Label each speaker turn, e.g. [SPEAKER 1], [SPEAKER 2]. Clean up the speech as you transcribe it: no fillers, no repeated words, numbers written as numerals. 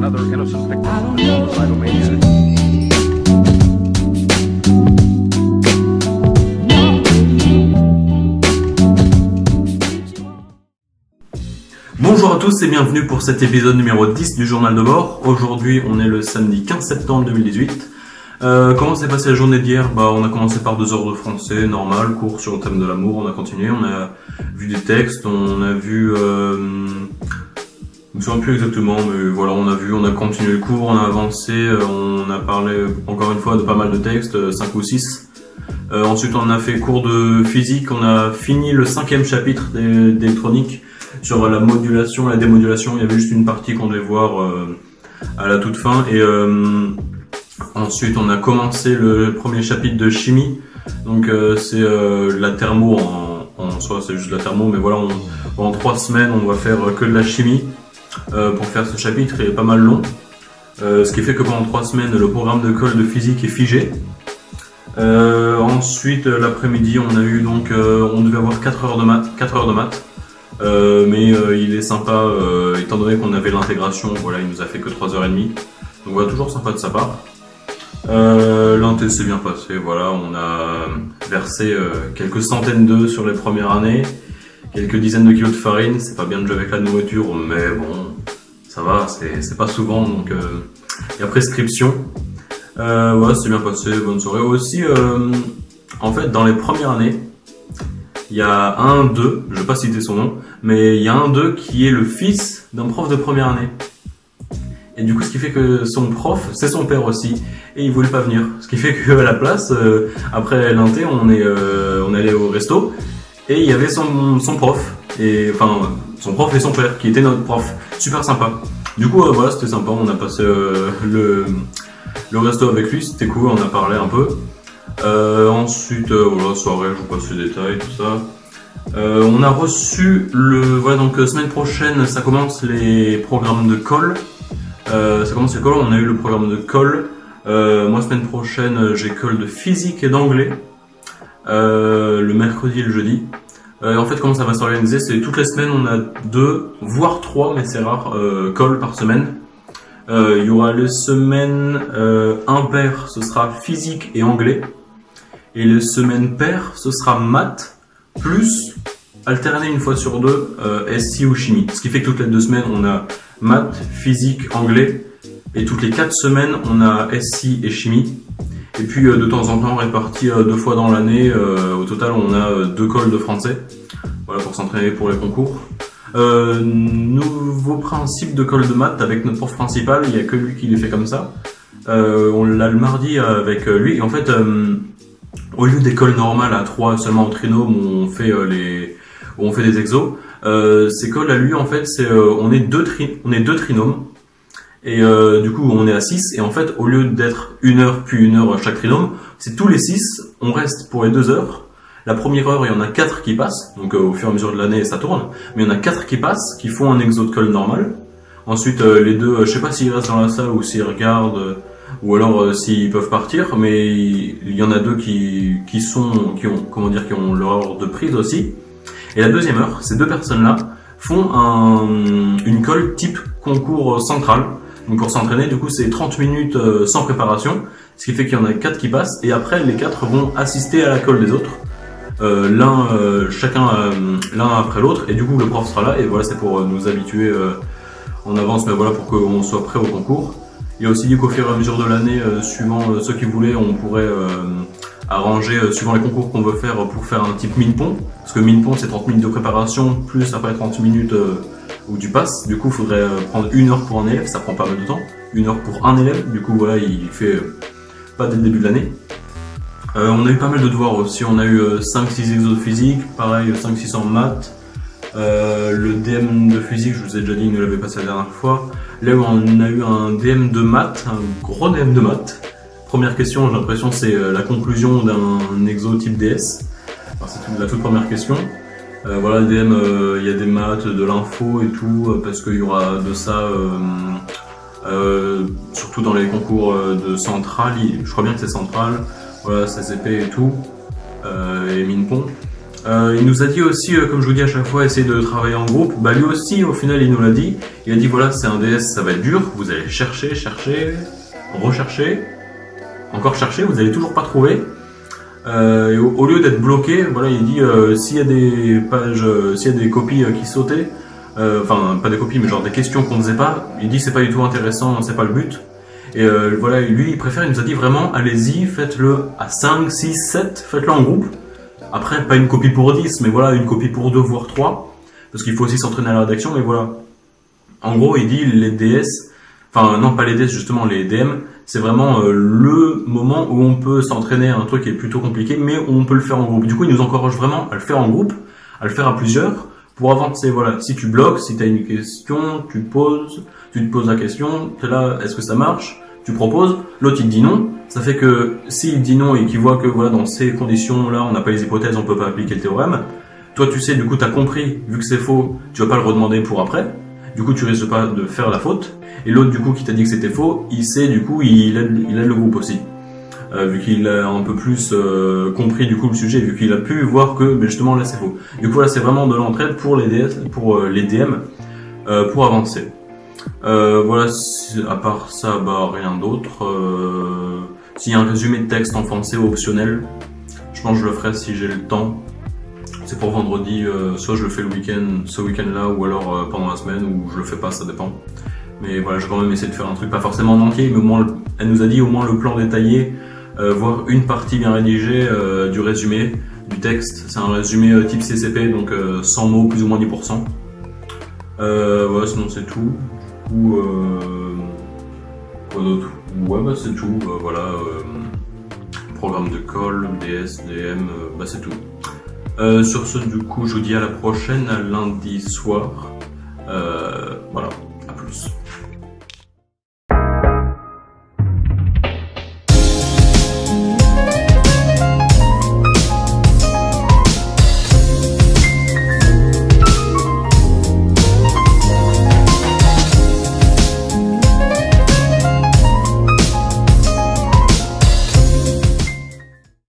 [SPEAKER 1] another innocent victim of suicidal maniac.
[SPEAKER 2] Bonjour à tous et bienvenue pour cet épisode numéro 10 du journal de bord. Aujourd'hui on est le samedi 15 septembre 2018. Comment s'est passée la journée d'hier? On a commencé par 2 heures de français, normal, cours sur le thème de l'amour, on a continué, on a vu des textes, on a vu... je me souviens plus exactement, mais voilà, on a continué le cours, on a avancé, on a parlé encore une fois de pas mal de textes, 5 ou 6. Ensuite on a fait cours de physique, on a fini le 5e chapitre d'électronique sur la modulation, la démodulation. Il y avait juste une partie qu'on devait voir à la toute fin. Et ensuite on a commencé le premier chapitre de chimie. Donc c'est la thermo en soi, c'est juste la thermo, mais voilà, en 3 semaines on va faire que de la chimie pour faire ce chapitre. Il est pas mal long, ce qui fait que pendant 3 semaines le programme de colle de physique est figé. Ensuite l'après-midi on a eu donc on devait avoir 4 heures de maths. Mais il est sympa, étant donné qu'on avait l'intégration, voilà, il nous a fait que 3h30. Donc voilà, toujours sympa de sa part. L'inté s'est bien passé, voilà, on a versé quelques centaines d'œufs sur les premières années, quelques dizaines de kilos de farine. C'est pas bien de jouer avec la nourriture, mais bon, ça va, c'est pas souvent, donc il y a prescription. Voilà, c'est bien passé, bonne soirée. Aussi, en fait, dans les premières années, il y a un d'eux, je vais pas citer son nom, mais il y a un d'eux qui est le fils d'un prof de première année. Et du coup, ce qui fait que son prof, c'est son père aussi, et il voulait pas venir. Ce qui fait qu'à la place, après l'inté, on est allé au resto, et il y avait son prof, et enfin son prof et son père, qui était notre prof. Super sympa. Du coup, voilà, c'était sympa, on a passé le resto avec lui, c'était cool, on a parlé un peu. Ensuite, voilà, soirée, je vous passe les détails, tout ça. On a reçu voilà, donc semaine prochaine, ça commence les programmes de colle. On a eu le programme de colle. Moi, semaine prochaine, j'ai colle de physique et d'anglais. Le mercredi et le jeudi. En fait, comment ça va s'organiser? C'est toutes les semaines, on a 2, voire 3, mais c'est rare, colle par semaine. Il y aura les semaines impaires, ce sera physique et anglais. Et les semaines paires, ce sera maths, plus alterner une fois sur 2 SI ou chimie. Ce qui fait que toutes les 2 semaines, on a maths, physique, anglais. Et toutes les 4 semaines, on a SI et chimie. Et puis de temps en temps, répartis 2 fois dans l'année, au total, on a 2 colles de français. Voilà, pour s'entraîner pour les concours. Nouveau principe de colle de maths avec notre prof principal, il n'y a que lui qui les fait comme ça. On l'a le mardi avec lui. Et en fait, au lieu des colles normales à 3 seulement en trinôme où on fait des exos, ces colles à lui, en fait, on est deux trinômes. Et du coup, on est à 6. Et en fait, au lieu d'être 1 heure puis 1 heure chaque trinôme, c'est tous les 6. On reste pour les 2 heures. La première heure, il y en a 4 qui passent. Donc au fur et à mesure de l'année, ça tourne. Mais il y en a 4 qui passent, qui font un exo de colle normal. Ensuite, les 2, je sais pas s'ils restent dans la salle ou s'ils regardent, ou alors s'ils peuvent partir, mais il y en a 2 qui ont leur heure de prise aussi. Et la deuxième heure, ces 2 personnes-là font une colle type concours central. Donc pour s'entraîner, du coup, c'est 30 minutes sans préparation, ce qui fait qu'il y en a 4 qui passent, et après les 4 vont assister à la colle des autres. Chacun l'un après l'autre, et du coup le prof sera là, et voilà, c'est pour nous habituer en avance, mais voilà, pour qu'on soit prêt au concours. Il a aussi dit qu'au fur et à mesure de l'année, suivant ceux qui voulaient, on pourrait arranger, suivant les concours qu'on veut faire, pour faire un type mine-pont, parce que mine-pont c'est 30 minutes de préparation, plus après 30 minutes où tu passes. Du coup il faudrait prendre 1 heure pour un élève, ça prend pas mal de temps, 1 heure pour un élève, du coup voilà, il fait pas dès le début de l'année. On a eu pas mal de devoirs aussi, on a eu 5-6 exos de physique, pareil 5-6 en maths. Le DM de physique, je vous ai déjà dit, il nous l'avait passé la dernière fois. Là on a eu un DM de maths, un gros DM de maths. Première question, j'ai l'impression c'est la conclusion d'un exo type DS. Enfin, c'est la toute première question. Voilà, le DM, il y a des maths, de l'info et tout, parce qu'il y aura de ça, surtout dans les concours de centrale, je crois bien que c'est centrale. Voilà, CCP et tout, et mine-pont. Il nous a dit aussi, comme je vous dis à chaque fois, essayer de travailler en groupe. Bah lui aussi, au final, il nous l'a dit. Il a dit voilà, c'est un DS, ça va être dur. Vous allez chercher, rechercher, encore chercher, vous allez toujours pas trouver. Et au lieu d'être bloqué, voilà, il dit s'il y a des pages, s'il y a des copies qui sautaient, enfin pas des copies, mais genre des questions qu'on ne faisait pas, il dit c'est pas du tout intéressant, c'est pas le but. Et voilà, lui il préfère, il nous a dit vraiment allez-y, faites-le à 5, 6, 7, faites-le en groupe. Après, pas une copie pour 10, mais voilà, une copie pour 2, voire 3, parce qu'il faut aussi s'entraîner à la rédaction, mais voilà. En gros, il dit les DS, enfin non pas les DS justement, les DM, c'est vraiment le moment où on peut s'entraîner à un truc qui est plutôt compliqué, mais où on peut le faire en groupe. Du coup, il nous encourage vraiment à le faire en groupe, à le faire à plusieurs, pour avancer. Voilà, si tu bloques, si tu as une question, tu te poses la question, tu es là, est-ce que ça marche? Tu proposes, l'autre il te dit non. Ça fait que s'il dit non et qu'il voit que voilà, dans ces conditions-là, on n'a pas les hypothèses, on peut pas appliquer le théorème, toi tu sais, du coup tu as compris, vu que c'est faux, tu vas pas le redemander pour après. Du coup, tu risques pas de faire la faute. Et l'autre, du coup, qui t'a dit que c'était faux, il sait, du coup, il aide le groupe aussi. Vu qu'il a un peu plus compris, du coup, le sujet, vu qu'il a pu voir que, ben, justement, là, c'est faux. Du coup, là, c'est vraiment de l'entraide pour les DM, pour avancer. Voilà, à part ça, bah, rien d'autre. S'il y a un résumé de texte en français optionnel, je pense que je le ferai si j'ai le temps. C'est pour vendredi, soit je le fais le week-end, ce week-end-là, ou alors pendant la semaine, ou je le fais pas, ça dépend. Mais voilà, je vais quand même essayer de faire un truc, pas forcément en entier, mais au moins, elle nous a dit au moins le plan détaillé, voire une partie bien rédigée du résumé du texte. C'est un résumé type CCP, donc 100 mots, plus ou moins 10%. Voilà, sinon c'est tout. Du coup, quoi d'autre? Ouais, bah c'est tout. Voilà, programme de call, DS, DM, bah c'est tout. Sur ce, du coup, je vous dis à la prochaine, à lundi soir.